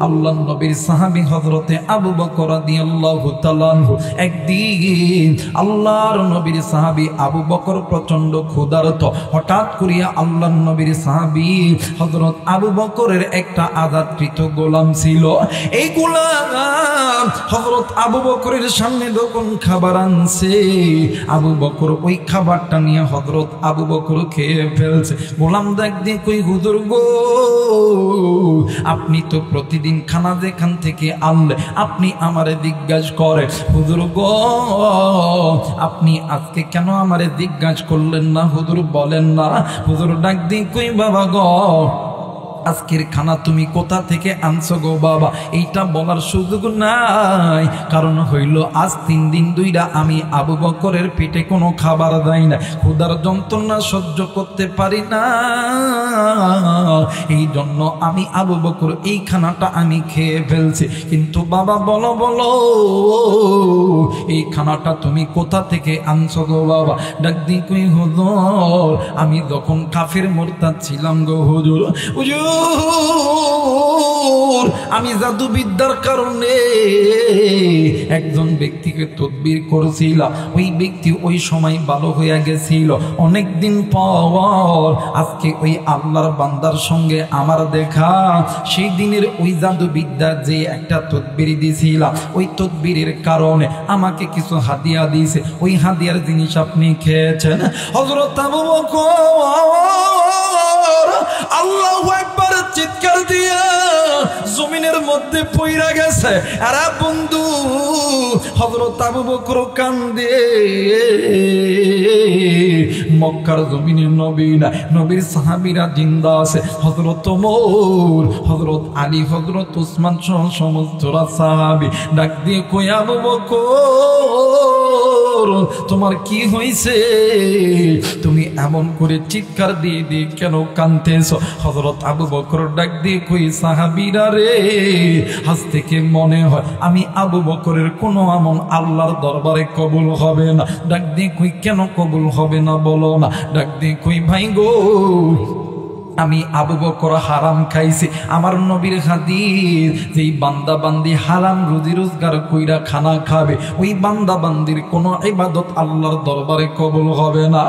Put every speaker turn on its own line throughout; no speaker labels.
আল্লাহর নবীর সাহাবী হযরতে আবু বকর রাদিয়াল্লাহু তাআলা আনহু একদিন আল্লাহর নবীর সাহাবী আবু বকর প্রচন্ড ক্ষুধার্ত। হঠাৎ করিয়া আল্লাহর নবীর সাহাবী হযরত আবু বকরের একটা আযাদকৃত গোলাম ছিল। এই গোলাম হযরত আবু বকরের সামনে যখন খাবার আনছে, আবু বকর ওই খাবারটা নিয়ে হযরত আবু বকর খেয়ে ফেলছে। গোলাম দেখ দিয়ে কই, হুজুর গো, আপনি তো প্রতিদিন খানা যেখান থেকে আনলে আপনি আমারে জিজ্ঞাসা করে, হুজুর গো আপনি আজকে কেন আমারে জিজ্ঞাসা করলেন না? হুজুর বলেন না। হুজুর ডাক দিয়ে কই, বাবা গো আজকের খানা তুমি কোথা থেকে আনছো গো বাবা? এইটা বলার সুযোগ নাই, কারণ হইল আজ 3 দিন 2 রাত আমি আবু বকরের পেটে কোনো খাবার দেই না, ক্ষুধার যন্ত্রণা সহ্য করতে পারি না, এই জন্য আমি আবু বকর এই খানাটা আমি খেয়ে ফেলছি। কিন্তু বাবা বলো বলো এই খানাটা তুমি কোথা থেকে আনছো গো বাবা? ডাক দি কই, হুজুর আমি যখন কাফির মুরতাদ ছিলাম গো হুজুর, হুজুর আমি জাদুবিদ্যার কারণে একজন ব্যক্তিকে তদবির করেছিলাম। ওই ব্যক্তি ওই সময় ভালো হয়ে গেছিল। অনেকদিন পর আজকে ওই আল্লাহর বান্দার সঙ্গে আমার দেখা, সেই দিনের ওই জাদুবিদ্যার যে একটা তদবির দিয়েছিলাম, ওই তদবিরের কারণে আমাকে কিছু হাদিয়া দিয়েছে। ওই হাদিয়ার জিনিস আপনি খেয়েছেন। হযরত আবু বকর আল্লাহু আকবার চিৎকার দিয়া জমিনের মধ্যে পইরা গেছে। আরে বন্ধু, হযরত আবু বকর কান্দে। মক্কার জমিনে নবী না, নবীর সাহাবীরা জিন্দা আছে। হযরত ওমর, হযরত আলী, হযরত উসমান সহ সমস্ত সাহাবী ডাক দিয়ে কই, আবু বকর তোমার কি হয়েছে? তুমি এমন করে চিৎকার দিয়ে দিয়ে কেন কাঁদতেছো? হযরত আবু বকর ডাক দিয়ে কই, সাহাবীরা রে, আজ থেকে মনে হয় আমি আবু বকরের কোনো আমল আল্লাহর দরবারে কবুল হবে না। ডাক দিয়ে কই, কেন কবুল হবে না বলো না? ডাক দিয়ে কই, ভাই গো আমি আবু বকর হারাম খাইছি। আমার নবীর হাদিস, যেই বান্দা বান্দি হারাম রুজি রোজগার কইরা খানা খাবে, ওই বান্দা বান্দির কোনো ইবাদত আল্লাহর দরবারে কবুল হবে না।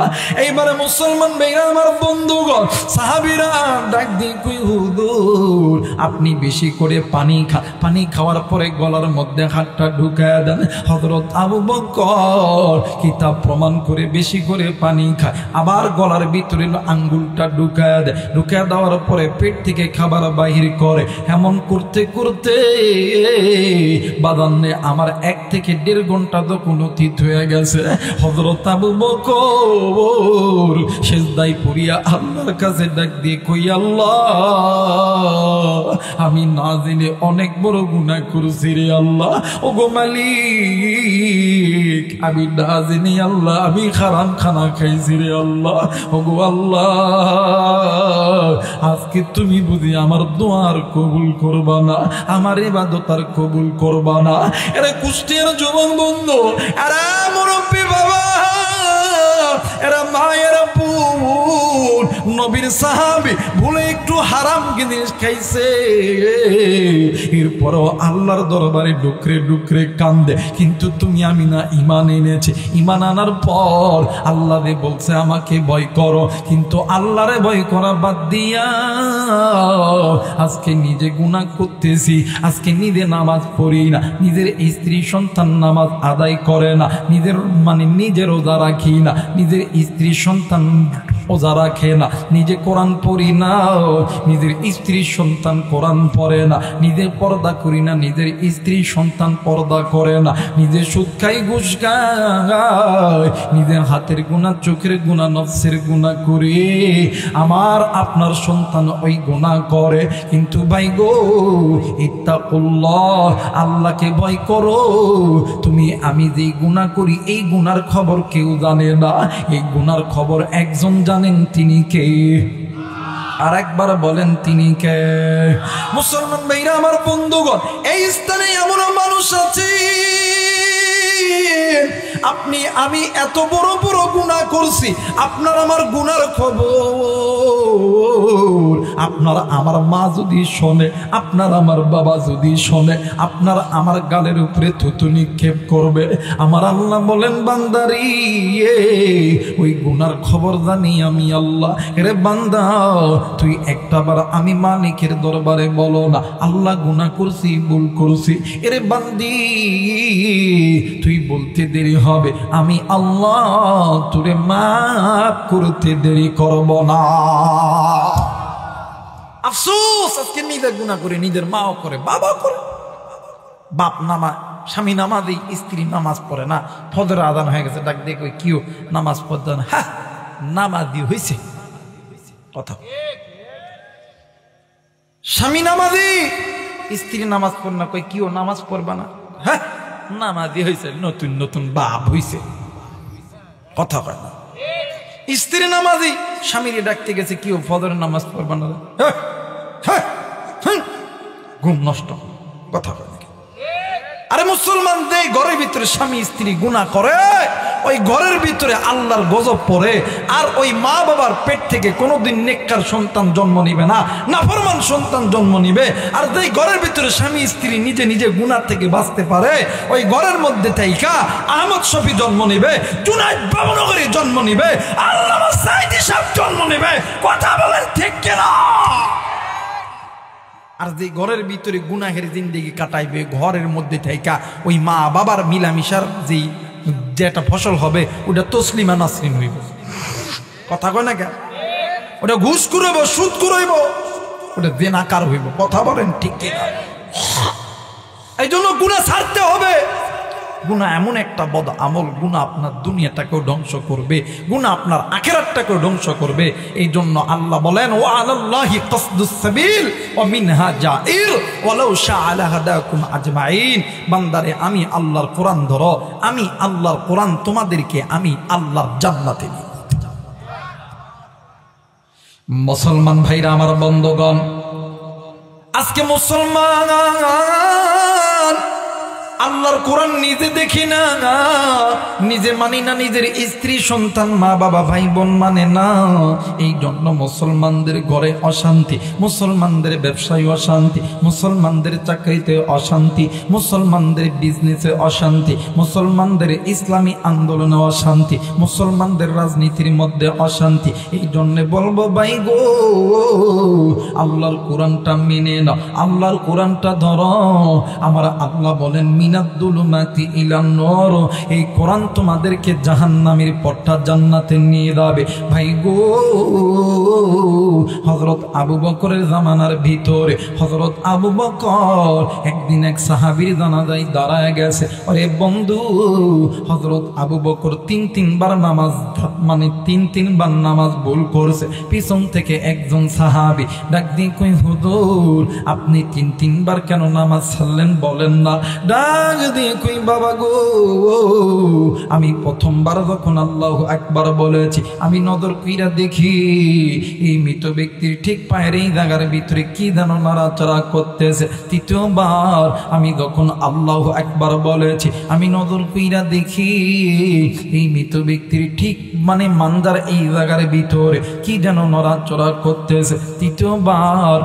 এইবারে মুসলমান ভাইরা আমার বন্ধুগণ, সাহাবীরা ডাক দিয়ে কই, হুজুর আপনি বেশি করে পানি খান, পানি খাওয়ার পরে গলার মধ্যে হাতটা ঢুকায় দেন। হযরত আবু বকর কিতাব প্রমাণ করে বেশি করে পানি খায়, আবার গলার ভিতরে আঙ্গুলটা ঢুকায় দেয়। ঢুকে দেওয়ার পরে পেট থেকে খাবার বাহির করে। এমন করতে করতে বাদান্নে আমার 1 থেকে 1.5 ঘন্টা যখন অতীত হয়ে গেছে, হযরত আবু বকর সিজদায় পড়িয়া আল্লাহর কাছে ডাক দিয়ে কই, আল্লাহ আমি না জেনে অনেক বড় গুনাহ করেছি রে আল্লাহ। ও গো মালিক, আমি না জেনে আল্লাহ আমি হারাম খানা খাইছি রে আল্লাহ। ও গো আল্লাহ, আজকে তুমি বুঝি আমার দোয়ার কবুল করবা না, আমার ইবাদত আর কবুল করবা না। এরা কুষ্টিয়ার যুবক বন্ধু, এরা মুরব্বী বাবা, এরা মায়ের বোন, নবীর সাহাবী ভুলে একটু হারাম জিনিস খাইছে, এরপরও আল্লাহর দরবারে ডুকরে ডুকরে কান্দে। কিন্তু তুমি আমি না ঈমান এনেছি, ঈমান আনার পর আল্লাহ রে বলছে আমাকে ভয় করো, কিন্তু আল্লাহরে ভয় করা বাদ দিয়া আজকে নিজে গুনাহ করতেছি। আজকে নিজে নামাজ পড়ি না, নিজের স্ত্রী সন্তান নামাজ আদায় করে না, নিজের রোজা রাখি না, নিজের স্ত্রী সন্তান রোজা রাখে না, নিজে কোরআন পড়ি না, নিজের স্ত্রী সন্তান কোরআন পড়ে না, নিজে পর্দা করি না, নিজের স্ত্রী সন্তান পর্দা করে না, নিজে সুদ খাই ঘুষ খায়, নিজের হাতের গুনাহ, চোখের গুনাহ, নফসের গুনাহ করে আমার আপনার সন্তান ওই গুনাহ করে। কিন্তু ভাই গো, ইত্তাকুল্লাহ, আল্লাহকে ভয় করো। তুমি আমি যেই গুনাহ করি এই গুনার খবর কেউ জানে না, এই গুনার খবর একজন জানেন, তিনি কে? আর একবার বলেন তিনি কে? মুসলমান ভাইরা আমার বন্ধুগণ, এই স্থানে এমন মানুষ আছে আপনি আমি এত বড় বড় গুনাহ করছি, আপনার আমার গুনার খবর আপনার আমার মা যদি শোনে, আপনার আমার বাবা যদি শোনে, আপনার আমার গালের উপরে থুতু নিক্ষেপ করবে। আমার আল্লাহ বলেন বান্দারি ওই গুনার খবর জানি আমি আল্লাহ। রে বান্দা তুই একটাবার আমি মালিকের দরবারে বলো না আল্লাহ গুনাহ করছি, ভুল করছি। এরে বান্দি তুই বলতে দেরি হবে, আমি আল্লাহ তোরে মাফ করতে দেরি করব না। আফসোস আজকে নিজের গুনাহ করে, নিজের মাও করে, বাবা করে। বাপ নামাজ, স্বামী নামাজি, স্ত্রী নামাজ পড়ে না। ফজর আজান হয়ে গেছে, ডাক দিয়ে কই কিও নামাজ পড়তে না? হ্যাঁ নামাজ দিয়ে হয়েছে কথা। স্বামী নামাজি, স্ত্রী নামাজ পড়ে না, কই কিও নামাজ পড়বা না? হ্যাঁ নামাজি হয়েছে, নতুন নতুন বাপ হয়েছে কথা কয় না। স্ত্রী নামাজি, স্বামীরে ডাকতে গেছে কিও ফজরের নামাজ পড়বা না? ঘুম নষ্ট কথা কয়। আরে মুসলমানদের ঘরের ভিতরে স্বামী স্ত্রী গুনাহ করে, ওই ঘরের ভিতরে আল্লাহর গজব পড়ে। আর ওই মা বাবার পেট থেকে কোনোদিন নেককার সন্তান জন্ম নিবে না, নাফরমান সন্তান জন্ম নিবে। আর যেই ঘরের ভিতরে স্বামী স্ত্রী নিজে নিজে গুনাহ থেকে বাঁচতে পারে, ওই ঘরের মধ্যে তাইকা আহমদ শফি জন্ম নিবে, জুনাইদ বাবুনগরী জন্ম নিবে, আল্লামা সাঈদী সাহেব জন্ম নিবে। কথা বলেন ঠিক কিনা? আর যে ঘরের ভিতরে গুনাহের জিন্দেগি কাটাইবে, ঘরের মধ্যে থাইকা ওই মা বাবার মিলামিশার যেটা ফসল হবে ওটা তসলিমা নাসরিন হইব। কথা কয় না কেন? ওটা ঘুষ করইব, সুদ করইব, ওটা জেনাকার হইব। কথা বলেন ঠিক কিনা? এই জন্য গুনাহ ছাড়তে হবে। গুনাহ এমন একটা বদ আমল, গুনাহ আপনার দুনিয়াটাকেও ধ্বংস করবে, গুনাহ আপনার আখিরাতটাকেও ধ্বংস করবে। এই জন্য আল্লাহ বলেন ওয়া আলাল্লাহি কাসদুস সাবিল ওয়া মিনহা জাইর ওয়ালাউ শাআ লাহাদাকুম আজমাইন। বান্দারে আমি আল্লাহর কোরআন ধরো, আমি আল্লাহর কোরআন তোমাদেরকে আমি আল্লাহর জান্নাতে নিয়ে। মুসলমান ভাইরা আমার বন্ধুগণ, আজকে মুসলমান আল্লাহর কোরআন নিজে দেখি না, নিজে মানি না, নিজের স্ত্রী সন্তান মা বাবা ভাই বোন মানে না। এই জন্য মুসলমানদের ঘরে অশান্তি, মুসলমানদের ব্যবসায় অশান্তি, মুসলমানদের চাকরিতে অশান্তি, মুসলমানদের বিজনেসে অশান্তি, মুসলমানদের ইসলামী আন্দোলনে অশান্তি, মুসলমানদের রাজনীতির মধ্যে অশান্তি। এই জন্য বলবো ভাই গো, আল্লাহর কোরআনটা মেনে নাও, আল্লাহর কোরআনটা ধরো। আমার আল্লাহ বলেন মিনাদ্দুলুমাতি ইলান নূর, এই কোরআন তোমাদেরকে জাহান্নামের পথটা জান্নাতে নিয়ে যাবে। ভাই গো, হযরত আবু বকরের জামানার ভিতরে হযরত আবু বকর একদিন এক সাহাবীর জানাজায় দাঁড়ায় গেছে। আরে বন্ধু, হযরত আবু বকর তিনবার নামাজ তিনবার নামাজ ভুল করছে। পিছন থেকে একজন সাহাবী ডাক দিয়ে কই হুজুর আপনি তিনবার কেন নামাজ ছাড়লেন বলেন না? ডাক দিয়ে কই বাবা গো, আমি প্রথমবার যখন আল্লাহু আকবার বলেছি, আমি নজর কইরা দেখি এই মৃত ব্যক্তির ঠিক পায়ের এই জায়গার ভিতরে কি যেন নাড়াচাড়া করতেছে। তৃতীয়বার আমি যখন আল্লাহু আকবার বলেছি, আমি নজর কইরা দেখি এই মৃত ব্যক্তির ঠিক মানজার এই জায়গার ভিতরে কি যেন নড়াচড়া করতেছে। তৃতীয়বার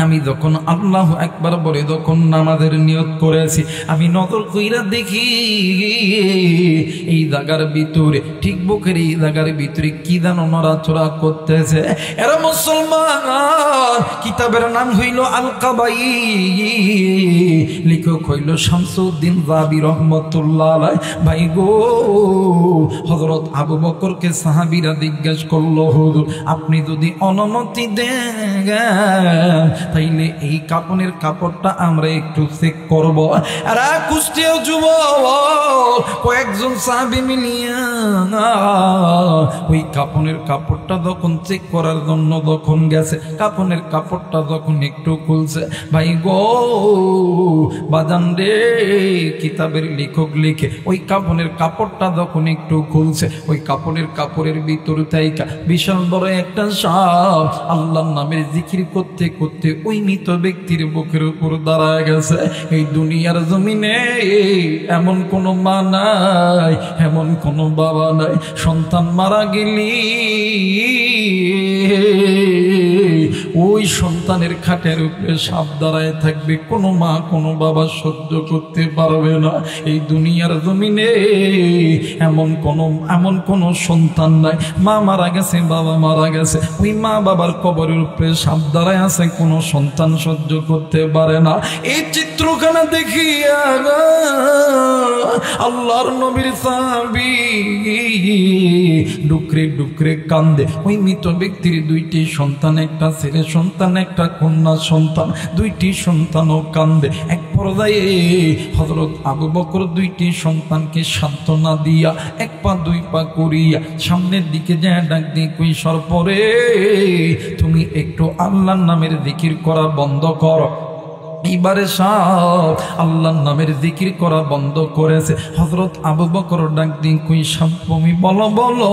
আমি যখন আল্লাহু আকবার বলে যখন নামাজের নিয়ত করেছি, আমি নজর কইরা দেখি এই জায়গার ভিতরে ঠিক বুকের এই জায়গার ভিতরে কি যেন নড়াচড়া করতেছে। এরা মুসলমান, কিতাবের নাম হইল আল কাবাই, লেখক হইল শামসুদ্দিন যাবি রাহমাতুল্লাহ আলাইহি। ভাই গো, হযরত আবু বকরকে সাহাবীরা জিজ্ঞেস করলো, হুজুর আপনি যদি অনুমতি দেন তাইলে এই কাপনের কাপড়টা আমরা একটু চেক করবো। আর কুষ্টিয়া যুবক কয়েকজন সাহাবী মিলিয়া ওই কাপনের কাপড়টা যখন চেক করার জন্য যখন গেছে, কাপনের কাপড়টা যখন একটু খুলছে, ভাই গো বাজান রে, কিতাবের লেখক লিখে ওই কাপনের কাপড়টা যখন একটু খুলছে, ওই কাপড়ের ভিতর থেকে বিশাল বড় একটা সাপ আল্লাহর নামের জিকির করতে করতে ওই মৃত ব্যক্তির বুকের উপর দাঁড়ায় গেছে। এই দুনিয়ার জমিনে এমন কোনো মা নাই, এমন কোনো বাবা নাই, সন্তান মারা গেলি ওই সন্তানের খাটের উপরে সাপ দাঁড়ায় থাকবে, কোনো মা কোনো বাবা সহ্য করতে পারবে না। এই দুনিয়ার জমিনে এমন কোনো সন্তান নাই, মা মারা গেছে, বাবা মারা গেছে, ওই মা বাবার কবরের উপরে সাপ দাঁড়ায় আছে, কোনো সন্তান সহ্য করতে পারে না। এই চিত্রখানা দেখিয়া আল্লাহর নবীর সাহাবী ডুকরে ডুকরে কান্দে। ওই মৃত ব্যক্তির দুইটি সন্তান, একটা ছেলে সন্তান, একটা কন্যা সন্তান, দুইটি সন্তানও কান্দে। এক পর্যায়ে হযরত আবু বকর দুইটি সন্তানকে সান্ত্বনা দিয়া এক পা দুই পা করিয়া সামনের দিকে যায় ডাক দিয়ে কই, সরপরে তুমি একটু আল্লাহর নামের জিকির করা বন্ধ করো। এইবারে সব আল্লাহর নামের জিকির করা বন্ধ করেছে। হযরত আবু বকর ডাক দিয়ে কই, তুমি বলো বলো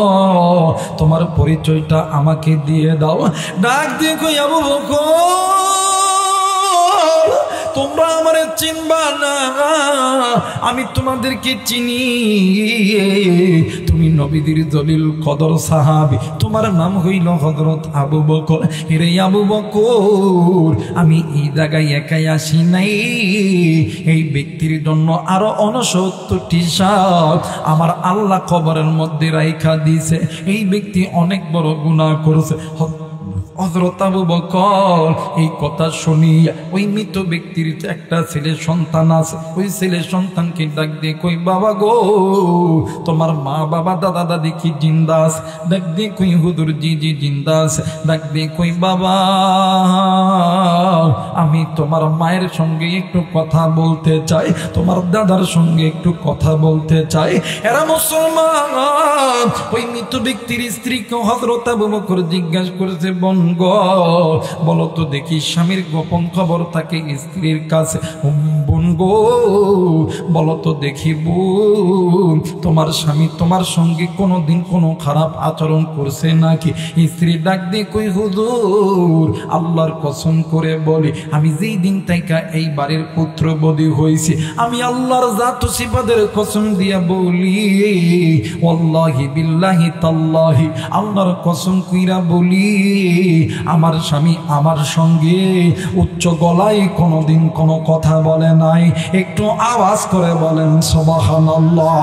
তোমার পরিচয়টা আমাকে দিয়ে দাও। ডাক দিয়ে কই, আবু বকর তোমরা আমারে চিনবা না, আমি তোমাদেরকে চিনি। তুমি নবীদের জলিল কদর সাহাবী, তোমার নাম হইল হযরত আবু বকর। রে আবু বকর, আমি এই জায়গায় একাই আসি নাই, এই ব্যক্তির জন্য আরো 69টি সাপ আমার আল্লাহ কবরের মধ্যে রাইখা দিয়েছে। এই ব্যক্তি অনেক বড় গুনাহ করেছে। হযরত আবু বকর এই কথা শুনিয়া ওই মৃত ব্যক্তির একটা ছেলে সন্তান আছে, ওই ছেলে সন্তানকে ডাক দিয়ে কই, বাবা গো তোমার মা বাবা দাদা দাদি কি জিন্দা আছে? ডাক দিয়ে কই, হুজুর জি জি জিন্দা আছে। ডাক দিয়ে কই, বাবা আমি তোমার মায়ের সঙ্গে একটু কথা বলতে চাই, তোমার দাদার সঙ্গে একটু কথা বলতে চাই। এরা মুসলমান। ওই মৃত ব্যক্তির স্ত্রীকে হযরত আবু বকর জিজ্ঞাসা করেছে, বোন গো বলো তো দেখি স্বামীর গোপন খবর থাকে স্ত্রীর কাছে। বোন গো বলো তো দেখি বোন, তোমার স্বামী তোমার সঙ্গে কোনোদিন কোনো খারাপ আচরণ করছে নাকি? স্ত্রী ডাক দিয়ে কই, হুজুর আল্লাহর কসম করে বলি, আমি যেই দিন থেকে এই বাড়ির পুত্রবধূ হয়েছি, আমি আল্লাহর জাত ও সিফাতের কসম দিয়া বলি, ওয়াল্লাহি বিল্লাহি তাল্লাহি আল্লাহর কসম কইরা বলি, আমার স্বামী আমার সঙ্গে উচ্চ গলায় কোনোদিন কোনো কথা বলে নাই। একটু আওয়াজ করে বলেন সুবহানাল্লাহ।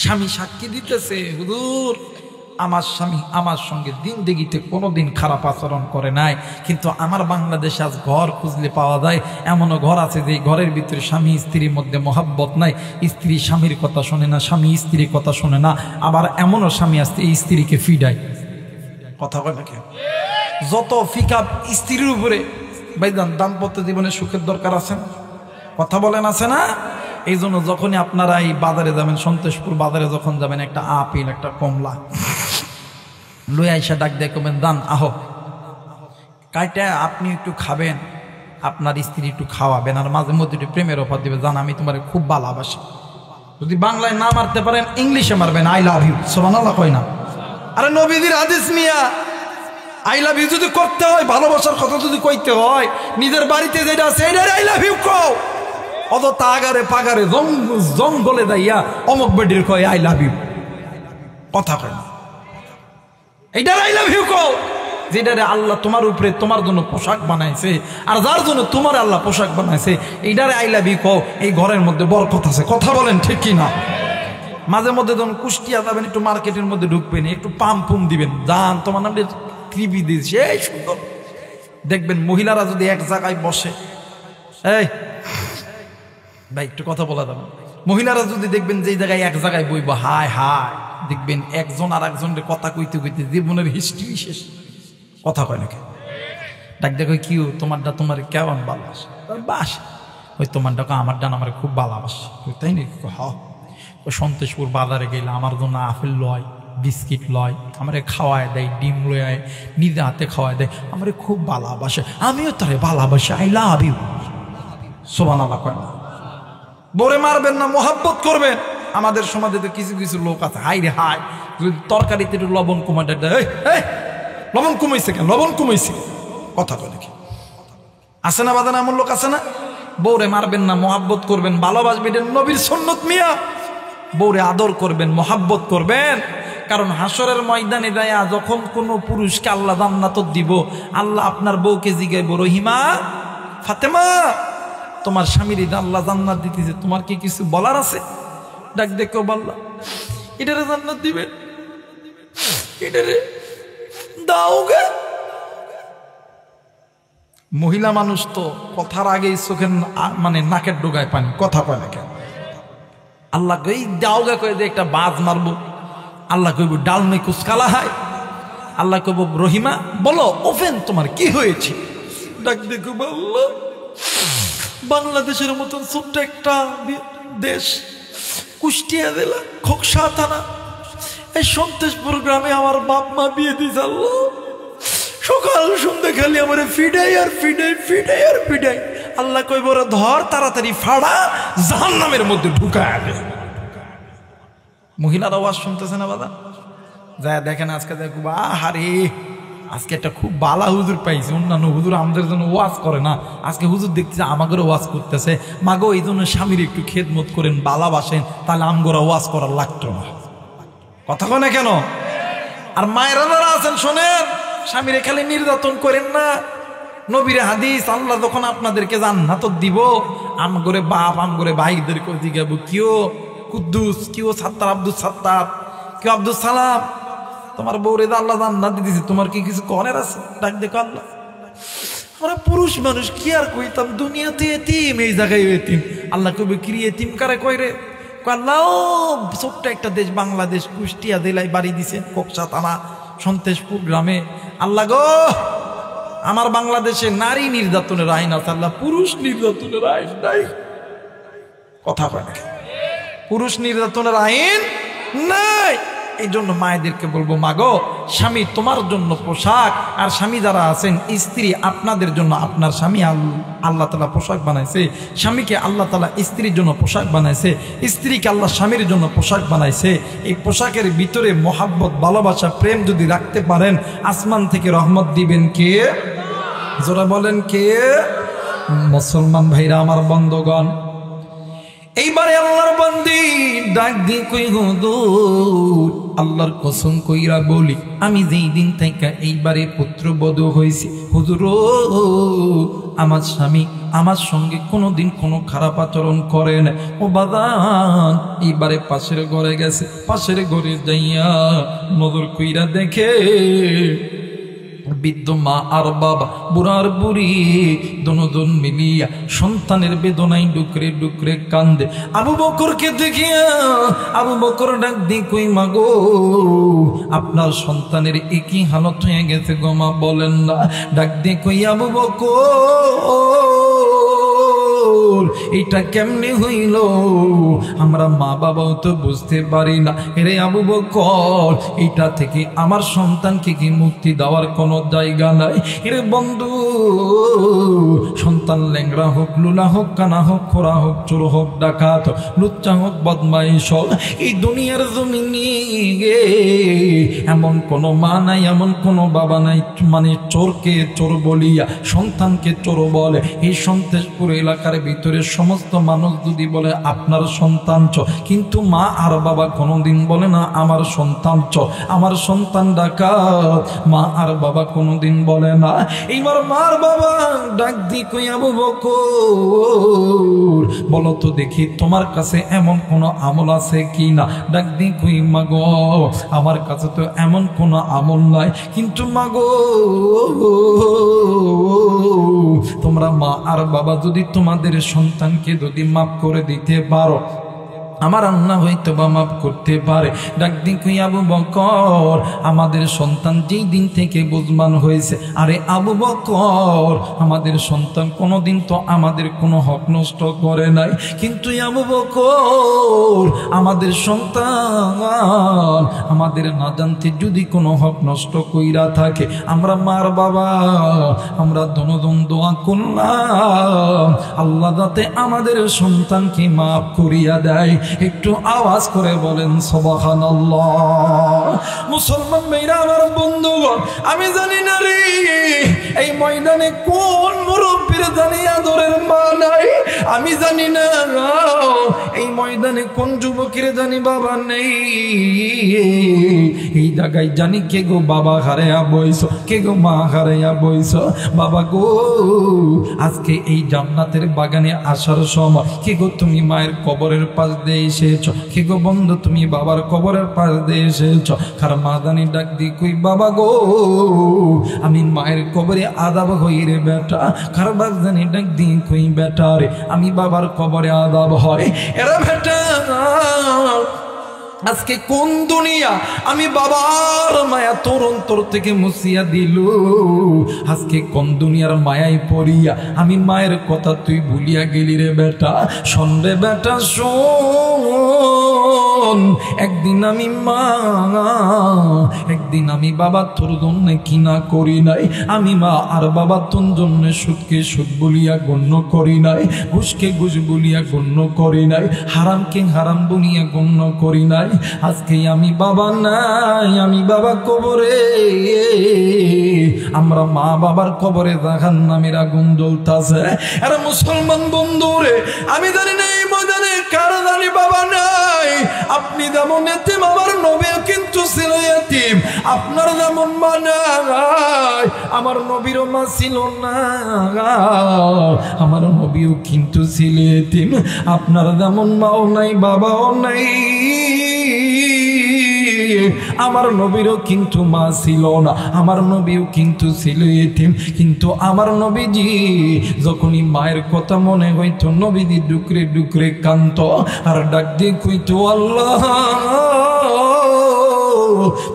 স্বামী সাক্ষী দিতেছে, হুজুর আমার স্বামী আমার সঙ্গে জিন্দেগিতে কোনোদিন খারাপ আচরণ করে নাই, কিন্তু আমার বাংলাদেশে আজ ঘর খুঁজলে পাওয়া যায় এমনও ঘর আছে যে ঘরের ভিতরে স্বামী স্ত্রীর মধ্যে মহাব্বত নাই, স্ত্রী স্বামীর কথা শোনে না, স্বামী স্ত্রীর কথা শোনে না। আবার এমনও স্বামী আসছে এই স্ত্রীকে ফিডায়। কথা বলে নাকি? যত ফিকাপ স্ত্রীর উপরে ভাইজান দাম্পত্য জীবনে সুখের দরকার আছে, কথা বলেন আছে না? এই জন্য যখনই আপনারা এই বাজারে যাবেন, সন্তোষপুর বাজারে যখন যাবেন, একটা আপেল একটা কমলা লই আইসা ডাক দিয়ে কবেন, দান আহো কাইটা আপনি একটু খাবেন, আপনার স্ত্রী একটু খাওয়াবেন, আর মাঝে মধ্যে একটু প্রেমের অফার দিবে, জান আমি তোমার খুব ভালোবাসি। যদি বাংলায় না মারতে পারেন ইংলিশে মারবেন, আই লাভ ইউ। সুবহানাল্লাহ কয় না? আরে নবীদের হাদিস মিয়া, আই লাভ ইউ যদি করতে হয়, ভালোবাসার কথা যদি কইতে হয়, নিজের বাড়িতে যেটা আছে এটার আই লাভ ইউ কও। অত তাগারে পাগারে জঙ্গলে যাইয়া অমক বেডির কয় আই লাভ ইউ, কথা কয় না। এইটার আই লাভ ইউ কও, যেটারে আল্লাহ তোমার উপরে তোমার জন্য পোশাক বানাইছে, আর যার জন্য তোমার আল্লাহ পোশাক বানাইছে এইটারে আই লাভ ইউ কও। এই ঘরের মধ্যে বরকত আছে, কথা বলেন ঠিক কি না? মাঝে মধ্যে যখন কুষ্টিয়া যাবেন, একটু মার্কেটের মধ্যে ঢুকবেন, একটু পাম পুম দিবেন, যান তোমার নামে কৃপি দিয়েছে এই সুন্দর দেখবেন। মহিলারা যদি এক জায়গায় বসে, এই ভাই একটু কথা বলা যাবে, মহিলারা যদি দেখবেন যে জায়গায় এক জায়গায় বইব, হায় হায় দেখবেন একজন আর একজনের কথা কইতে কইতে জীবনের হিস্ট্রি শেষ। কথা কয় নাকি? ডাক দেখো কি তোমারটা তোমার কেমন ভালোবাসে, বাস ওই তোমারটা আমার ডান আমার খুব ভালোবাসে, তাই নাকি? ওই সন্তোষপুর বাজারে গেলে আমার জন্য আপেল লয়, বিস্কিট লয়, আমারে খাওয়ায় দেয়, ডিম লয় নিজে হাতে খাওয়ায় দেয়, আমারে খুব ভালোবাসে, আমিও তারে ভালোবাসি, আই লাভ ইউ। সুবহানাল্লাহ কয় না? বরে মারবেন না, মোহাব্বত করবেন। আমাদের সমাজে তো কিছু কিছু লোক আছে, হাই রে হাই, যদি তরকারিতে একটু লবণ কমাতে দেয়, লবণ কমাইছে কেন, লবণ কমাইছে, কথা বলে কি আছে না বাদান? এমন লোক আছে না? বউরে মারবেন না, মহাব্বত করবেন, ভালোবাসবেন, নবীর সুন্নত মিয়া। বউরে আদর করবেন, মহাব্বত করবেন। কারণ হাসরের ময়দানে যায় যখন কোনো পুরুষকে আল্লাহ জান্নাত দিব, আল্লাহ আপনার বউকে জিগাইব, রহিমা, ফাতেমা, তোমার স্বামীর আল্লাহ জান্নাত দিতেছে, তোমার কি কিছু বলার আছে? ডাক দেখো বললা, এটারে জান্নাত দিবেন, এটারে দাও গে। মহিলা মানুষ তো কথার আগেই চোখের মানে নাকের ডোগায় পানি, কথা কয় না কেন? আল্লাহ কই দাও গে কয়ে যে একটা বাজ মারবো, আল্লাহ কইব ডাল নেই কুচকালা হয়। আল্লাহ কইব রহিমা বলো ওপেন, তোমার কি হয়েছে? ডাক দেখো আল্লাহ, বাংলাদেশের মতন ছোট্ট একটা দেশ, কুষ্টিয়া জেলা খোকসা থানা, এই সন্তোষপুর গ্রামে আমার বাপ মা বিয়ে দিয়েছে। আল্লাহ সকাল সন্ধ্যে খালি আমার ফিডাই আর ফিডাই, ফিডাই আর ফিডাই। আল্লাহ কইব ধর, তাড়াতাড়ি ফাড়া, জাহান্নামের মধ্যে ঢুকায় দে। মহিলার আওয়াজ শুনতেছে না বাবা? যা দেখেন আজকে দেখো, আহারে আজকে একটা খুব বালা হুজুর পাইছে। অন্যান্য হুজুর আমাদের জন্য ওয়াজ করে না, আজকে হুজুর দেখতেছে আমাদেরও ওয়াজ করতেছে। মাগো এই জন্য স্বামীর একটু খেদমত করেন, ভালোবাসেন, তাহলে আমগোরা ওয়াজ করার লাগতো না। কথা কয় না কেন? আর মায়েরা যারা আছেন শোনেন, স্বামীরে খালি নির্যাতন করেন না। নবীর হাদিস, আল্লাহ যখন আপনাদেরকে জান্নাত দিব, আমগরে বাপ আমগরে ভাইদেরকে জিগাবো, কিও কুদ্দুস, কিও সাত্তার, আব্দুল সাত্তার, কেউ আব্দুল সালাম, তোমার বউরে আল্লাহ জান্নাত দিতেছে, তোমার কি কিছু কনের আছে? ডাক দেখো আল্লাহ, আমরা পুরুষ মানুষ কি আর কইতাম, দুনিয়াতে এতিম, এই জায়গায় এতিম। আল্লাহ কবে কি এতিম কারে কয় রে? আল্লাহ ছোট্ট একটা দেশ বাংলাদেশ, কুষ্টিয়া জেলায় বাড়ি দিছে, কোকসা থানা, সন্তোষপুর গ্রামে। আল্লাহ গো, আমার বাংলাদেশে নারী নির্যাতনের আইন আছে, আল্লাহ পুরুষ নির্যাতনের আইন নাই। কথা কয় না, পুরুষ নির্যাতনের আইন নাই। এই জন্য মায়েদেরকে বলবো, মাগো স্বামী তোমার জন্য পোশাক, আর স্বামী যারা আছেন স্ত্রী আপনাদের জন্য, আপনার স্বামী আল্লাহ তাআলা পোশাক বানাইছে, স্বামীকে আল্লাহ তাআলা স্ত্রীর জন্য পোশাক বানাইছে, স্ত্রীকে আল্লাহ স্বামীর জন্য পোশাক বানাইছে। এই পোশাকের ভিতরে মহাব্বত, ভালোবাসা, প্রেম যদি রাখতে পারেন, আসমান থেকে রহমত দিবেন কে? যারা বলেন কে? মুসলমান ভাইরা আমার বন্ধুগণ, এইবারে আল্লাহর বান্দি ডাক দিয়ে কই, হুজুর আল্লাহর কসম কইরা বলি, আমি যেই দিন থেকে এইবারে পুত্রবধূ হয়েছি, হুজুর আমার স্বামী আমার সঙ্গে কোনোদিন কোনো খারাপ আচরণ করে না। ও বাদান এইবারে পাশের ঘরে গেছে, পাশের ঘরে যাইয়া নজর কইরা দেখে বৃদ্ধ মা আর বাবা, বুড়ার বুড়ি দুজন মিলিয়া সন্তানের বেদনায় ডুকরে ডুকরে কান্দে। আবু বকরকে দেখিয়া আবু বকর ডাক দিয়ে কই, মাগো আপনার সন্তানের একই হালত হয়ে গেছে গো মা, বলেন না। ডাক দিয়ে কই, আবু বকর এটা কেমনে হইল? আমরা মা বাবাও তো বুঝতে পারি না। এরে আবু বকর, এটা থেকে আমার সন্তানকে কি মুক্তি দেওয়ার কোনো জায়গা নাই? এরে বন্ধু, সন্তান ল্যাংড়া হোক, লুলা হোক, কানা হোক, খোরা হোক, চোর হোক, ডাকাত, লুচ্চা হোক, বদমাইশ হোক, এই দুনিয়ার জমিনে এমন কোনো মা নাই, এমন কোনো বাবা নাই মানে চোরকে চোর বলিয়া সন্তানকে চোর বলে। এই সন্তোষপুর এলাকার ভিতরে সমস্ত মানুষ যদি বলে আপনার সন্তান চোর, কিন্তু মা আর বাবা কোনোদিন বলে না আমার সন্তান চোর, আমার সন্তান ডাকাত। মা আর বাবা কোনোদিন বলে না। এইবার মার বাবা ডাক দি কই, আবু বকর বলো তো দেখি তোমার কাছে এমন কোনো আমল আছে কি না? ডাক দি কই, মাগো আমার কাছে তো এমন কোনো আমল নাই, কিন্তু মাগো তোমরা মা আর বাবা যদি তোমাদের সন্তানকে যদি মাফ করে দিতে পারো, আমার আল্লাহ হয়তো বা মাফ করতে পারে। ডাক দিন কই, আবু বকর আমাদের সন্তান যেই দিন থেকে বুঝমান হয়েছে, আরে আবু বকর আমাদের সন্তান কোনোদিন তো আমাদের কোনো হক নষ্ট করে নাই, কিন্তু আবু বকর আমাদের সন্তান আমাদের না জানতে যদি কোনো হক নষ্ট কইরা থাকে, আমরা মার বাবা আমরা দুজন দোয়া করলাম আল্লাহ যাতে আমাদের সন্তানকে মাফ করিয়া দেয়। একটু আওয়াজ করে বলেন সুবহানাল্লাহ। মুসলমান ভাইরা আমার বন্ধুগণ, আমি জানি না রে এই ময়দানে কোন মুরব্বির জানি আদরের মা নাই, আমি জানি না এই ময়দানে কোন যুবকের জানি বাবা নেই। এই জায়গায় জানি কে গো বাবা হারাইয়া বইছ, কে গো মা হারাইয়া বইছ। বাবা গো আজকে এই জান্নাতের বাগানে আসার সময় কে গো তুমি মায়ের কবরের পাশ দিয়ে এসেছ, কে গো বন্ধু তুমি বাবার কবরের পাশ দিয়ে এসেছ। কার মা জানি ডাক দি কই বাবা গো আমি মায়ের কবরে আদাব হই রে বেটা। কার বাপ জানি ডাক দি কই বেটা রে আমি বাবার কবরে আদাব হয়। এরা বেটা আজকে কোন দুনিয়া আমি বাবার মায়া তোর অন্তর থেকে মুছিয়া দিল, আজকে কোন দুনিয়ার মায়ায় পড়িয়া আমি মায়ের কথা তুই ভুলিয়া গেলি রে বেটা। শোন রে বেটা শোন, একদিন আমি মা একদিন আমি বাবা তোর জন্য কিনা করি নাই, আমি মা আর বাবা তোর জন্য সুদকে সুদ বলিয়া গণ্য করি নাই, ঘুষকে ঘুষ বলিয়া গণ্য করি নাই, হারামকে হারাম বলিয়া গণ্য করি নাই। আজকে আমি বাবা নাই, আমি বাবা কবরে, আমরা মা বাবার কবরে জাহান্নামের আগুন জ্বলতাছে। আরে মুসলমান বন্ধুরে আমি জানি না এই ময়দানে কার জানি বাবা নাই। আপনি যেমন এতিম আমার নবীও কিন্তু ছিল এতিম, আপনার যেমন মা নাই আমার নবীরও মা ছিল না, আমার নবীও কিন্তু ছিল এতিম। আপনার যেমন মাও নাই বাবাও নাই, আমার নবীরও কিন্তু মা ছিল না, আমার নবীও কিন্তু ছিল এতিম। কিন্তু আমার নবীজি যখনই মায়ের কথা মনে হইতো নবীজি ডুকরে ডুকরে কান্ত আর ডাক দিয়ে কইতো আল্লাহ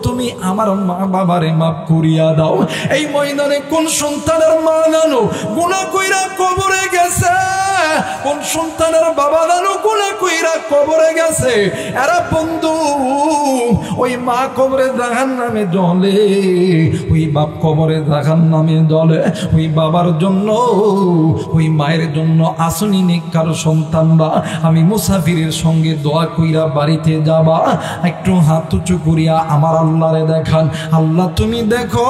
তুমি আমার মা বাবারে মাফ করিয়া দাও। এই ময়দানে কোন সন্তানের মা জানো গুনাহ কইরা কবরে গেছে, কোন সন্তানের বাবা জানো গুনাহ কইরা কবরে গেছে। এরা বন্ধু ওই মা কবরে জাহান্নামে জ্বলে, ওই বাপ কবরে জাহান্নামে জ্বলে। ওই বাবার জন্য ওই মায়ের জন্য আসনি নেককার সন্তানরা আমি মুসাফিরের সঙ্গে দোয়া কইরা বাড়িতে যাবা, একটু হাত উঁচু করিয়া আমার আল্লাহরে দেখান। আল্লাহ তুমি দেখো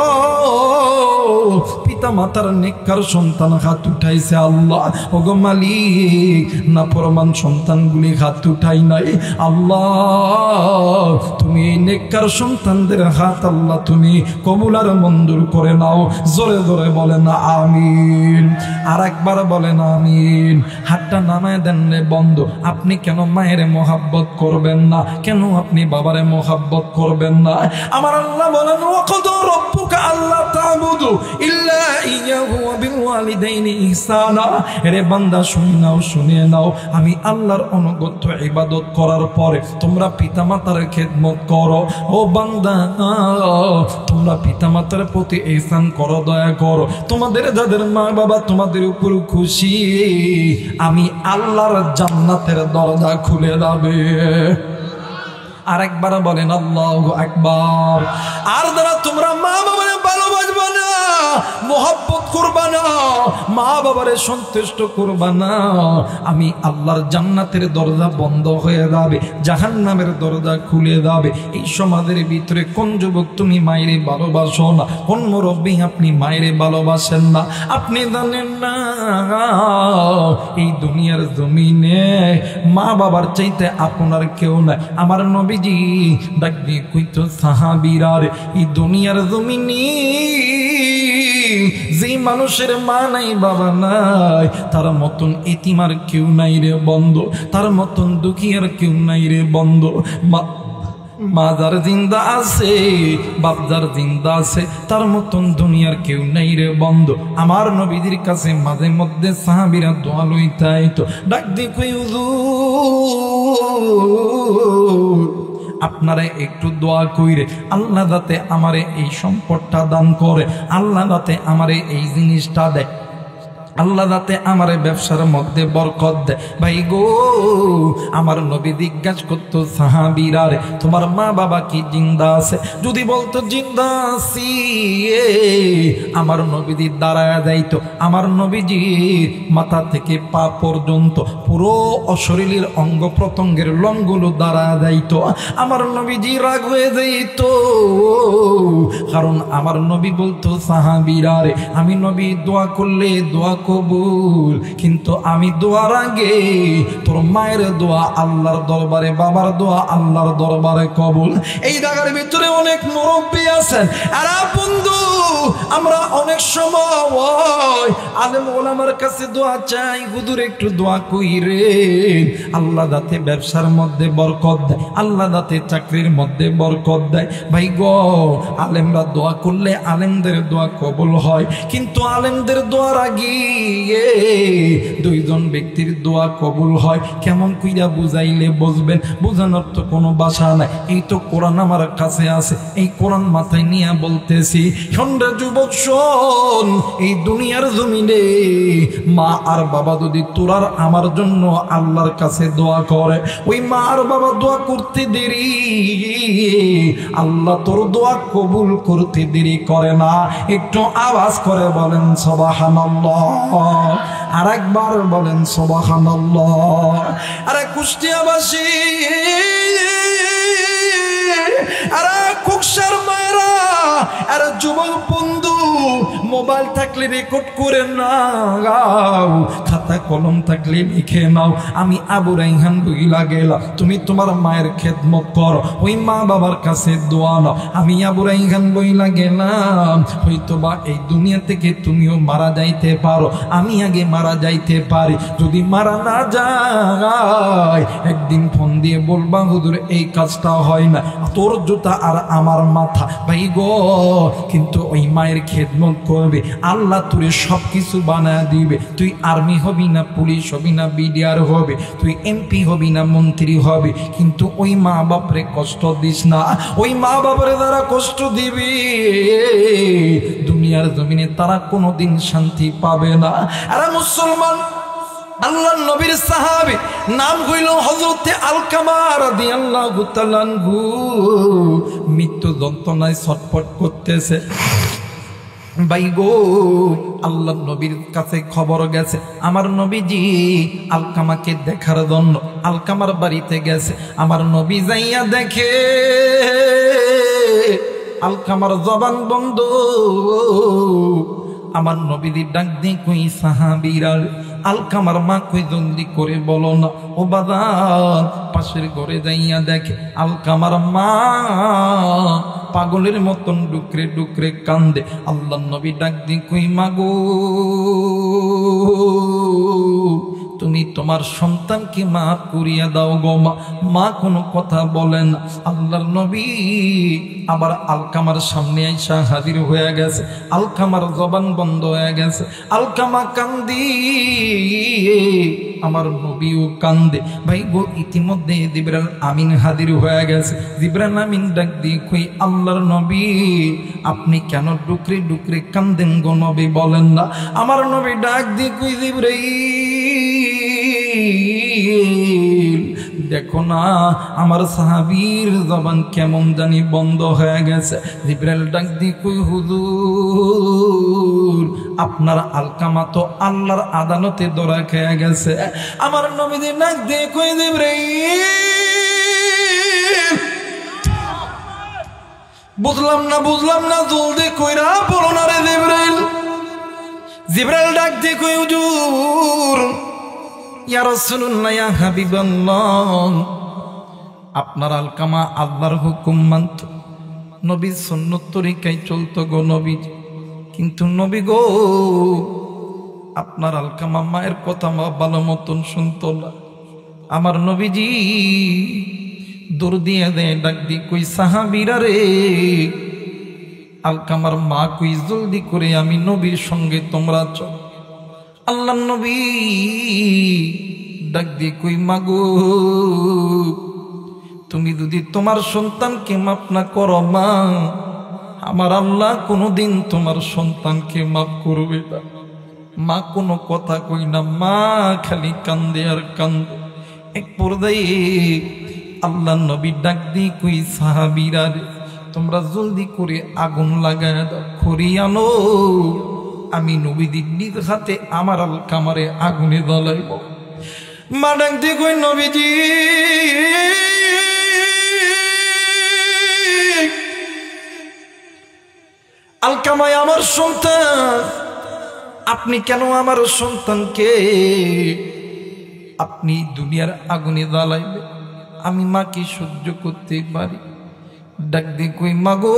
পিতা মাতার নেককার সন্তান হাত উঠাইছে, আল্লাহ ওগো মালিক নাফরমান সন্তানগুলি হাত উঠাই নাই। আল্লাহ তুমি এই নেককার সন্তানদের হাত আল্লাহ তুমি কবুল আর মঞ্জুর করে নাও। জোরে জোরে বলেন আমিন, আর একবার বলেন আমিন। হাতটা নামায় দেন রে বন্ধু, আপনি কেন মায়ের মোহাব্বত করবেন না, কেন আপনি বাবারে মোহাব্বত করবেন না? আমার আল্লাহ বলেন ওয়াকাদা রাব্বুকা আল্লা তা'বুদু ইল্লা ইয়াহু ওয়া বিল ওয়ালিদাইনি ইহসানা। রে বান্দা শুনে নাও, শুনে নাও, আমি আল্লাহর অনুগত ইবাদত করার পরে তোমরা পিতামাতার খেদমত করো। ও বান্দা তোমরা পিতামাতার প্রতি ইহসান করো, দয়া করো। তোমাদের যাদের মা বাবা তোমাদের উপর খুশি, আমি আল্লাহর জান্নাতের দরজা খুলে যাবে। আরেকবার বলেন আল্লাহু আকবার। আর যারা তোমরা মা বাবারে ভালোবাসবা না, মোহাব্বত করবা না, মা বাবারে সন্তুষ্ট করবা না, আমি আল্লাহর জান্নাতের দরজা বন্ধ হয়ে যাবে, জাহান্নামের দরজা খুলে যাবে। এই সমাজের ভিতরে কোন যুবক তুমি মায়েরে ভালোবাসো না, কোন মুরব্বী আপনি মায়েরে ভালোবাসেন না? আপনি জানেন না এই দুনিয়ার জমিনে মা বাবার চাইতে আপনার কেউ নাই। আমার নবীজি ডাক দিয়ে কইতো সাহাবীরা রে এই দুনিয়ার জমিনে যে মানুষের মা নাই বাবা নাই তার মতন এতিম আর কেউ নাই রে বন্ধু, তার মতন দুঃখী আর কেউ নাই রে বন্ধু। মা যার জিন্দা আছে, বাপ যার জিন্দা আছে, তার মতন দুনিয়ার কেউ নাই রে বন্ধু। আমার নবীদের কাছে মাঝে মধ্যে সাহাবীরা দোয়া লইতাই তো ডাক দিয়ে কই হুজুর আপনারা একটু দোয়া কইরে আল্লাহ যাতে আমারে এই সম্পদটা দান করে, আল্লাহ যাতে আমারে এই জিনিসটা দেয়। আল্লাহ যাতে আমার ব্যবসার মধ্যে বরকত দেয়। ভাই গো, আমার নবী জিজ্ঞাসা করতো সাহাবীরা, রে তোমার মা বাবা কি জিন্দা আছে? যদি বলতো জিন্দা আছি, আমার নবীজি দাঁড়ায় যাইতো। আমার নবীজি মাথা থেকে পা পর্যন্ত পুরো অশরীরের অঙ্গ প্রত্যঙ্গের লংগুলো দাঁড়ায় যাইতো। আমার নবীজি রাগ হয়ে যাইত, কারণ আমার নবী বলতো সাহাবীরা, রে আমি নবী দোয়া করলে দোয়া কবুল, কিন্তু আমি দোয়ার আগে তোর মায়ের দোয়া আল্লাহর দরবারে, বাবার দোয়া আল্লাহর দরবারে কবুল। এই জায়গার ভিতরে অনেক মুরব্বী আছেন। আরে বন্ধু, আমরা অনেক সময় আলেম ওলামার কাছে দোয়া চাই, হুজুর একটু দোয়া কইরে আল্লাহ যাতে ব্যবসার মধ্যে বরকত দেয়, আল্লাহ যাতে চাকরির মধ্যে বরকত দেয়। ভাই গো, আলেমরা দোয়া করলে আলেমদের দোয়া কবুল হয়, কিন্তু আলেমদের দোয়ার আগে দুইজন ব্যক্তির দোয়া কবুল হয়। কেমন কইরা বুঝাইলে বুঝবেন? বুঝানোর তো কোনো ভাষা নাই। এই তো কোরআন আমার কাছে আছে, এই কোরআন মাথায় নিয়ে বলতেছি। সন্ধ্যা যুবক শোন, এই দুনিয়ার জমিনে মা আর বাবা যদি তোরার আমার জন্য আল্লাহর কাছে দোয়া করে, ওই মা আর বাবা দোয়া করতে দেরি, আল্লাহ তোর দোয়া কবুল করতে দেরি করে না। একটু আওয়াজ করে বলেন সুবহানাল্লাহ, আর একবার বলেন সুবহানাল্লাহ। আরে কুষ্টিয়াবাসী, আরে কুকসার মায়েরা, আরে যুবক বন্ধু, মোবাইল থাকলে রেকর্ড করে নাও, খাতা কলম থাকলে লিখে নাও। আমি আবু রাইহান বইলা গেলাম, তুমি তোমার মায়ের খেদমত করো, ওই মা বাবার কাছে দোয়া নাও। আমি আবু রাইহান বইলা গেলাম, হয়তো বা এই দুনিয়া থেকে তুমিও মারা যাইতে পারো, আমি আগে মারা যাইতে পারি। যদি মারা না যায়, একদিন ফোন দিয়ে বলবা হুজুর এই কাজটা হয় না, তোর জুতা আর আমার মাথা। ভাই গো, কিন্তু ওই মায়ের খেদমত করবে, আল্লাহ তোরে সব কিছু বানায় দিবে। তুই আর্মি হবি না, পুলিশ হবি না, বিডিআর হবে, তুই এমপি হবি না, মন্ত্রী হবে, কিন্তু ওই মা বাপরে কষ্ট দিস না। ওই মা বাপরে যারা কষ্ট দিবি, দুনিয়ার জমিনে তারা কোনোদিন শান্তি পাবে না। আরে মুসলমান, আল্লাহর নবীর সাহাবী নাম হইল হযরতে আলকামা রাদিয়াল্লাহু তাআলা আনহু, মৃত্যু যন্ত্রণায় ছটফট করতেছে। ভাই গো, আল্লাহর নবীর কাছে খবর গেছে, আমার নবীজি আলকামাকে দেখার জন্য আলকামার বাড়িতে গেছে। আমার নবী যাইয়া দেখে আলকামার জবান বন্ধ। আমার নবীজি ডাক দিয়ে কই সাহাবীরা, আলকামার মা কই জলদি করে বলো না। ও বাজার পাশের ঘরে যাইয়া দেখে আলকামার মা পাগলের মতন ডুকরে ডুকরে কান্দে। আল্লাহর নবী ডাক দিয়ে কই মাগো, তুমি তোমার সন্তানকে মাফ করিয়া দাও গো মা। মা কোনো কথা বলে না। আল্লাহর নবী আবার আলকামার সামনে আইসা হাজির হয়ে গেছে। আলকামার জবান বন্ধ হয়ে গেছে। আলকামা কান্দি, আমার নবীও কান্দে। ভাই গো, ইতিমধ্যে জিবরাইল আমিন হাজির হয়ে গেছে। জিবরাইল আমিন ডাক দিয়ে কই আল্লাহর নবী, আপনি কেন ডুকরে ডুকরে কান্দেন গো নবী, বলেন না। আমার নবী ডাক দিয়ে কই জিবরাইল, দেখো না আমার সাহাবীর জবান কেমন জানি বন্ধ হয়ে গেছে। জিবরাইল ডাক দিয়ে কই হুজুর, আপনার আলকামা তো আল্লাহর আদালতে ধরা খেয়ে গেছে। আমার নবীজি ডাক দিয়ে কই জিবরাইল, বুঝলাম না জলদি কইরা বলো না রে জিবরাইল। জিবরাইল ডাক দিয়ে কই হুজুর, ইয়া রাসূলুল্লাহ, ইয়া হাবিবাল্লাহ, আপনার আলকামা আল্লাহর হুকুম মানত, নবীর সুন্নত তরিকায় চলতো গো নবী, কিন্তু নবী গো আপনার আলকামা মায়ের কথা মা ভালো মতন শুনতো না। আমার নবীজি দৌড় দিয়ে দেয়, ডাক দিয়ে কই সাহাবীরা রে, আলকামার মা কই জলদি করে আমি নবীর সঙ্গে তোমরা চল। আল্লাহ নবী ডাক দিয়ে কই মাগো, তুমি যদি তোমার সন্তানকে মাফ না করো মা, আমার আল্লাহ কোনোদিন তোমার সন্তানকে মাফ করবে না। মা কোনো কথা কই না, মা খালি কান্দে আর কান্দে। এক পর্যায়ে আল্লাহ নবী ডাক দিয়ে কই, সাহাবীরা রে, তোমরা জলদি করে আগুন লাগায় দাও, খড়ি আনো, আমি নবীদের নিজ হাতে আমার আলকামারে আগুনে জ্বালাইব। মা ডাক দিয়ে কই, নবীজি আলকামায় আমার সন্তান, আপনি কেন আমার সন্তানকে আপনি দুনিয়ার আগুনে জ্বালাইবে? আমি মা কি সহ্য করতে পারি? ডাক দিয়ে কই, মা গো,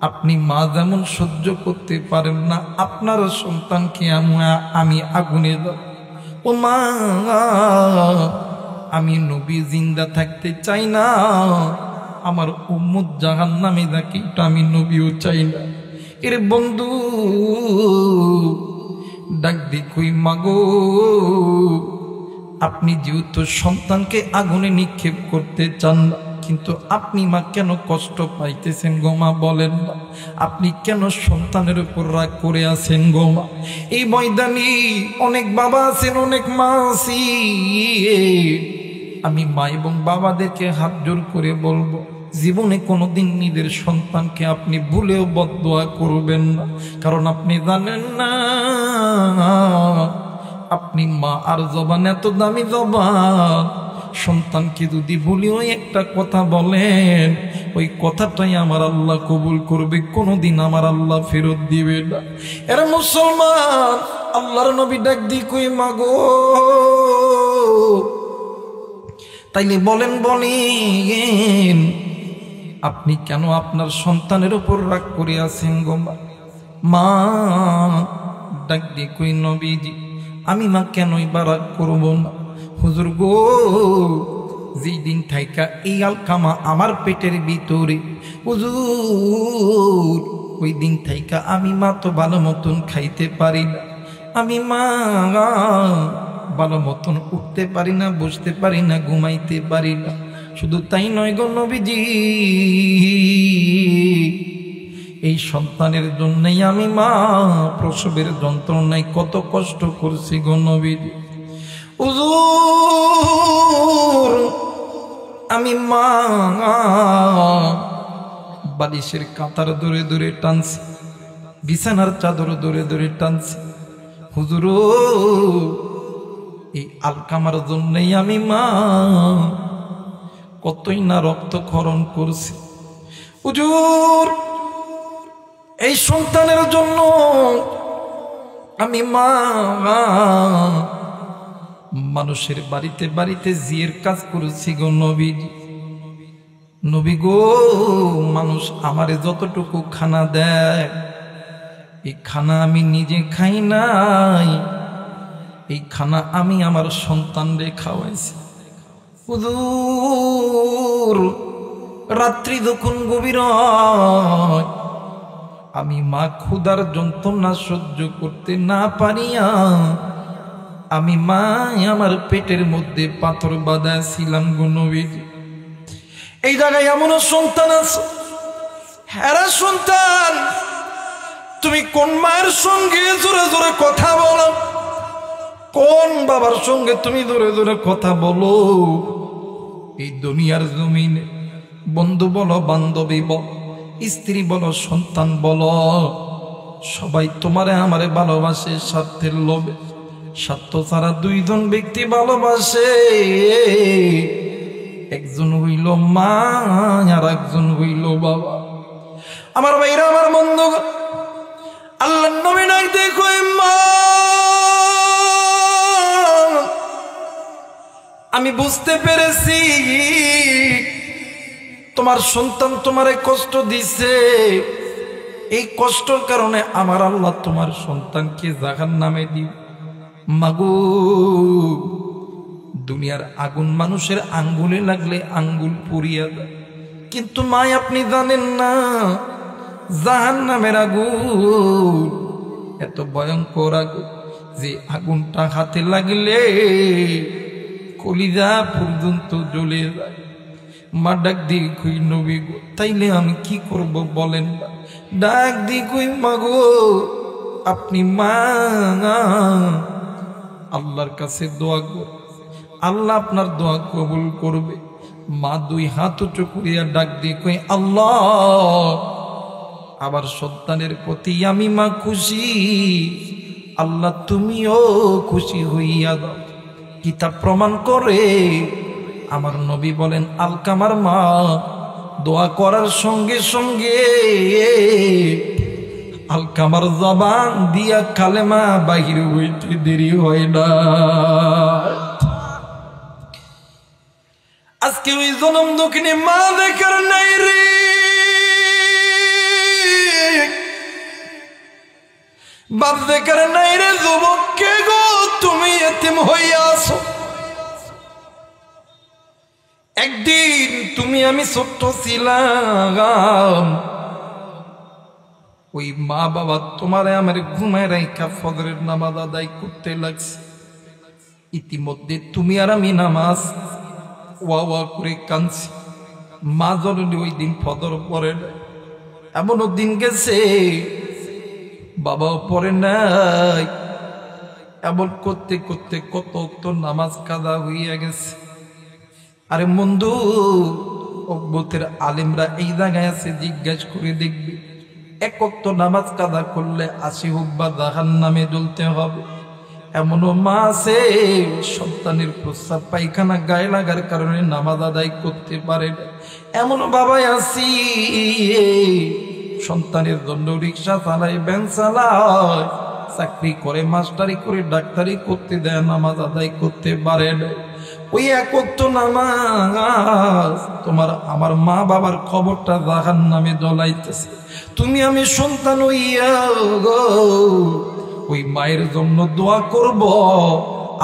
আপনি মা যেমন সহ্য করতে পারেন না, আপনার সন্তানকে আমি আগুনে দাও। ও মা, আমি নবী জিন্দা থাকতে চাই না, আমার উম্মত জাহান্নামে যাকে, এটা আমি নবীও চাই না। এর বন্ধু ডাক দি কই, মাগো, আপনি যেহেতু সন্তানকে আগুনে নিক্ষেপ করতে চান না, কিন্তু আপনি মা কেন কষ্ট পাইতেছেন গো মা, বলেন না? আপনি কেন সন্তানের উপর রাগ করে আছেন গো মা? এই ময়দানে অনেক বাবা আছেন, অনেক মা আছি, আমি মা এবং বাবাদেরকে হাত জোর করে বলবো, জীবনে কোনোদিন নিজের সন্তানকে আপনি ভুলেও বদদোয়া করবেন না। কারণ আপনি জানেন না, আপনি মা আর জবান এত দামি জবান, সন্তানকে যদি ভুলেও একটা কথা বলেন, ওই কথাটাই আমার আল্লাহ কবুল করবে, কোনোদিন আমার আল্লাহ ফেরত দিবে না। এরা মুসলমান, আল্লাহর নবী ডাক দি কই, মাগো, তাইলে বলেন আপনি কেন আপনার সন্তানের উপর রাগ করে আছেন গো মা? মা ডাক দিয়ে কই, নবীজি আমি মা কেনই বা রাগ করবো না? হুজুর গো, যেই দিন থাইকা এই আলকামা আমার পেটের ভিতরে, হুজুর ওই দিন থাইকা আমি মা তো ভালো মতন খাইতে পারি না, আমি মা ভালো মতন উঠতে পারি না, বসতে পারি না, ঘুমাইতে পারি না। শুধু তাই নয় গো নবীজি, এই সন্তানের জন্যই আমি মা প্রসবের যন্ত্রণায় কত কষ্ট করছি গো নবীজি। হুজুর আমি মা বালিশের কাঁথার দূরে দূরে টানছি, বিছানার চাদর দূরে দূরে টানছি, হুজুর এই আলকামার জন্যই আমি মা কতই না রক্তক্ষরণ করছি। হুজুর এই সন্তানের জন্য আমি মা মানুষের বাড়িতে বাড়িতে জিয়ের কাজ করেছি গো নবীজি। নবী গো, মানুষ আমারে যতটুকু খানা দেয়, এই খানা আমি নিজে খাই নাই, এই খানা আমি আমার সন্তানরে খাওয়াইছি। হুজুর রাত্রি যখন গভীর হয়, আমি মা ক্ষুধার যন্ত্রণা সহ্য করতে না পারিয়া আমি মা আমার পেটের মধ্যে পাথর বাঁধা ছিলাম গো নবীজি। এই জায়গায় এমনও সন্তান আছে, হ্যাঁ সন্তান, তুমি কোন মায়ের সঙ্গে জোরে জোরে কথা বলো, কোন বাবার সঙ্গে তুমি জোরে জোরে কথা বলো? এই দুনিয়ার জমিনে বন্ধু বলো, বান্ধবী বলো, স্ত্রী বলো, সন্তান বলো, সবাই তোমারে আমারে ভালোবাসে স্বার্থের লোভে। স্বার্থ ছাড়া দুইজন ব্যক্তি ভালোবাসে, একজন হইল মা আর একজন হইল বাবা। আমার ভাইরা, আমার বন্ধু, আল্লাহ নবী নাই দেখো, মা আমি বুঝতে পেরেছি তোমার সন্তান তোমারে কষ্ট দিছে, এই কষ্টের কারণে আমার আল্লাহ তোমার সন্তানকে জাহান্নামে দিবে। মাগো, দুনিয়ার আগুন মানুষের আঙ্গুলে লাগলে আঙ্গুল পুড়িয়া যায়, কিন্তু মা আপনি জানেন না জাহান্নামের আগুন এত ভয়ঙ্কর আগুন যে আগুনটা হাতে লাগলে কলিজা পর্যন্ত জ্বলে যায়। মা ডাক দিয়ে কই, নবী গো, তাইলে আমি কি করব বলেন? ডাক দিয়ে কই, মাগো আপনি মা আল্লাহর কাছে দোয়া কর, আল্লাহ আপনার দোয়া কবুল করবে। মা দুই হাত উঁচু করিয়া ডাক দিয়ে কই আল্লাহ আবার সন্তানের প্রতি আমি মা খুশি, আল্লাহ তুমিও খুশি হইয়া দাও। কিতাব প্রমাণ করে আমার নবী বলেন আলকামার মা দোয়া করার সঙ্গে সঙ্গে আলকামার জবান দিয়া কালেমা বাহির হইতে দেরি হয় না। আজকে ওই জনম দক্ষিণে মা দেখার নাই রে, বাপ দেখার নাই রে। যুবক কে গো তুমি এতিম হইয়া আছো। একদিন তুমি আমি ছোট্ট ছিলাম, ওই মা বাবা তোমারে আমার ঘুমায় রাইখা ফজরের নামাজ আদায় করতে লাগছে। ইতিমধ্যে তুমি আর আমি নামাজ ওয়া ওয়া করে কাঁদছি। মা জননী ওই দিন ফজর পড়ে না, এমনও দিন গেছে বাবাও পড়ে নাই। এমন করতে করতে কত তো নামাজ কাদা হইয়া গেছে। আরে বন্ধু, উম্মতের আলেমরা এই জায়গায় আছে, জিজ্ঞাসা করে দেখবি এক ওয়াক্ত নামাজ কাদা করলে 80 হুব্বা জাহান্নামে জ্বলতে হবে। এমনও মা আছে সন্তানের প্রস্রাব পায়খানা গায়ে লাগার কারণে নামাজ আদায় করতে পারে না। এমনও বাবাই আছি সন্তানের জন্য রিক্সা চালায়, ভ্যান চালায়, চাকরি করে, মাস্টারি করে, ডাক্তারি করতে দেয়, নামাজ আদায় করতে পারে না। ওই এক ওয়াক্ত নামাজ তোমার আমার মা বাবার খবরটা জাহান্নামে জ্বলাইতেছে। তুমি আমি সন্তান হইয়া ওই মায়ের জন্য দোয়া করব।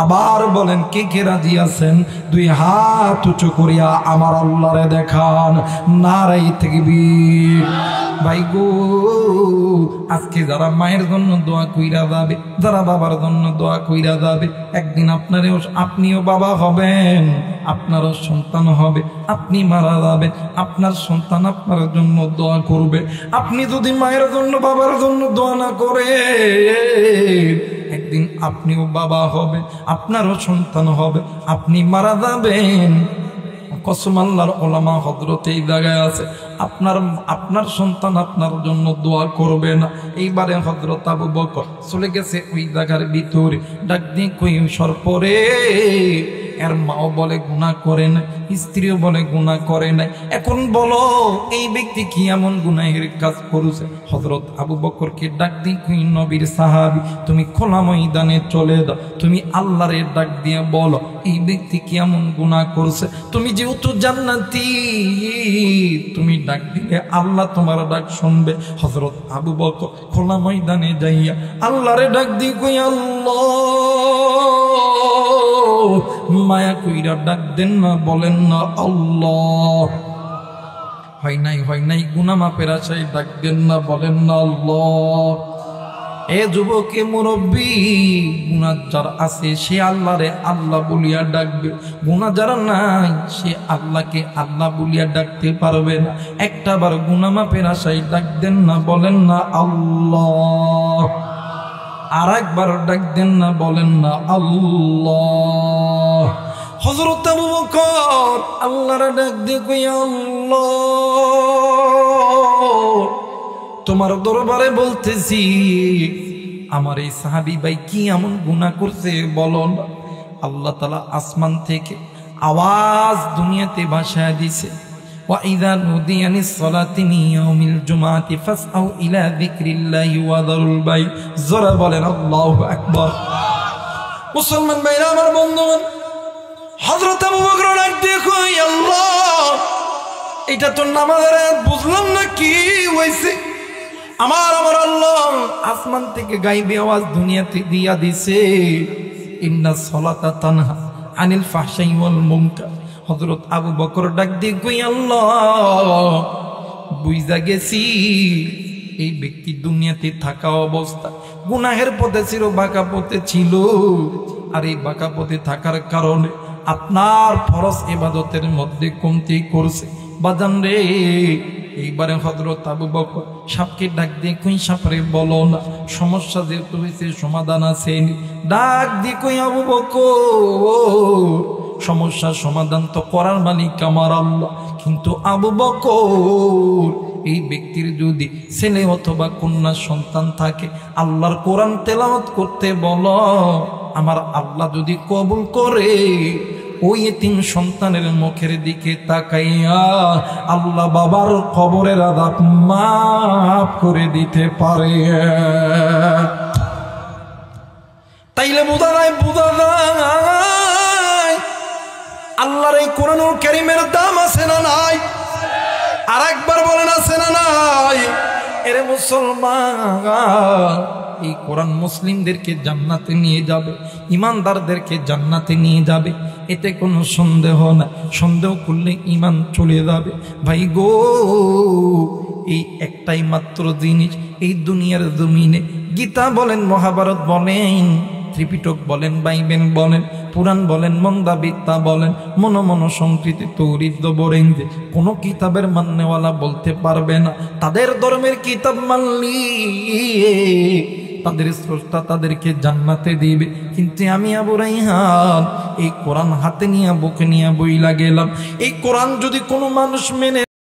আবার বলেন কে কে রাজি আছেন? দুই হাত উঁচু করিয়া আমার আল্লাহরে দেখান। নারাই তাকবীর। ভাই গো, আজকে যারা মায়ের জন্য দোয়া কইরা যাবে, যারা বাবার জন্য দোয়া কইরা যাবে, একদিন আপনিও বাবা হবেন, আপনারও সন্তান হবে, আপনি মারা যাবেন, আপনার সন্তান আপনার জন্য দোয়া করবে। আপনি যদি মায়ের জন্য বাবার জন্য দোয়া না করে, একদিন আপনিও বাবা হবেন, আপনারও সন্তান হবে, আপনি মারা যাবেন। কসম আল্লাহর ওলামা হযরত এই জায়গায় আছে, আপনার সন্তান আপনার জন্য দোয়া করবে না। এইবারে হযরত আবু বকর চলে গেছে ওই জায়গার ভিতরে, ডাক দিয়ে কই সরপরে এর মাও বলে গুনাহ করে না, স্ত্রীও বলে গুনাহ করে নাই। এখন বলো এই ব্যক্তি কি এমন গুনাহের কাজ করেছে? হযরত আবু বকরকে ডাক দিয়ে কই নবীর সাহাবী, তুমি খোলা ময়দানে চলে দাও, তুমি আল্লাহরে ডাক দিয়ে বলো এই ব্যক্তি কি এমন গুনাহ করছে। তুমি যেহেতু জান্নাতি, তুমি ডাক দিলে আল্লাহ তোমার ডাক শুনবে। হযরত আবু বকর খোলা ময়দানে যাইয়া আল্লাহরে ডাক দিয়ে কই আল্লাহ, মায়া কইরা ডাক দেন না, বলেন না আল্লাহ। হয় নাই গুনাহ মাপের আশায় ডাক দেন না, বলেন না আল্লাহ। এ যুবকে মুরব্বী, গুনাহ যার আছে সে আল্লাহরে আল্লাহ বলিয়া ডাকবে, গুনাহ যার নাই সে আল্লাহকে আল্লাহ বলিয়া ডাকতে পারবে না। একটা বার গুনাহ মাপের আশায় ডাক দেন না, বলেন না আল্লাহ। আর একবার ডাক দেন না, বলেন না আল্লাহ। হযরত আবু বকর আল্লাহর ডাক দিয়ে কই আল্লাহ, তোমার দরবারে বলতেছি আমার এই সাহাবী ভাই কি এমন গুনাহ করছে বলো না। আল্লাহ তাআলা আসমান থেকে আওয়াজ দুনিয়াতে ভাসায় দিছে, وَإِذَا نُودِيَ لِلصَّلَاةِ مِنْ يَوْمِ الْجُمْعَةِ فَاسْعَوْا إِلَى ذِكْرِ اللَّهِ وَذَرُوا الْبَيْعَ। জোরে বলেন আল্লাহু আকবার। মুসলমান ভাইরা আমার বন্ধুগণ, হযরত আবু বকর ডাক দিয়ে কই আল্লাহ, এটা তো নামাজের আয়াত, বুঝলাম না কি হইছে। আমার আল্লাহ আসমান থেকে গায়বী আওয়াজ দুনিয়াতে দিয়া দিছে, ইন্নাস সালাতা তানহা আনিল ফাহশাই ওয়াল মুনকার। হযরত আবু বকর ডাক দিয়ে কই আল্লাহ, বুঝা গেছি এই ব্যক্তি দুনিয়াতে থাকা অবস্থা গুনাহের পথে ছিল, বাঁকা পথে ছিল। আর এই বাঁকা পথে থাকার কারণে আপনার ফরজ ইবাদতের মধ্যে কমতি করছে। বাজান রে, এইবারে হযরত আবু বকর সাপকে ডাক দিয়ে কই সাপরে বলো না, সমস্যা যেহেতু হয়েছে সমাধান আছে। ডাক দিয়ে কই আবু বকর সমস্যার সমাধান তো করার মালিক আমার আল্লাহ, কিন্তু আবু বকর এই ব্যক্তির যদি ছেলে অথবা কন্যা সন্তান থাকে আল্লাহর কোরআন তেলাওয়াত করতে বলো, আমার আল্লাহ যদি কবুল করে ওই এতিম সন্তানের মুখের দিকে তাকাইয়া আল্লাহ বাবার কবরের আযাব মাফ করে দিতে পারে। তাইলে বোঝা যায় আল্লাহর এই কোরআনুল কারীমের দাম আছে না নাই? আর একবার বলেন আছে না নাই? এরে মুসলমান, এই কোরআন মুসলিমদেরকে জান্নাতে নিয়ে যাবে, ইমানদারদেরকে জান্নাতে নিয়ে যাবে, এতে কোনো সন্দেহ না। সন্দেহ করলে ইমান চলে যাবে। ভাই গো, এই একটাই মাত্র জিনিস এই দুনিয়ার জমিনে, গীতা বলেন, মহাভারত বলেন, ত্রিপিটক বলেন, বাইবেল বলেন, পুরাণ বলেন, মন্দাবিদ্যা বলেন, মন সংকৃতি তৌরিদ বলেন, যে কোনো কিতাবের মান্যওয়ালা বলতে পারবে না তাদের ধর্মের কিতাব মানলি তাদের স্রষ্টা তাদেরকে জান্নাতে দিবে। কিন্তু আমি আবু রাইহান এই কোরআন হাতে নিয়ে বুকে নিয়ে বইলা গেলাম, এই কোরআন যদি কোনো মানুষ মেনে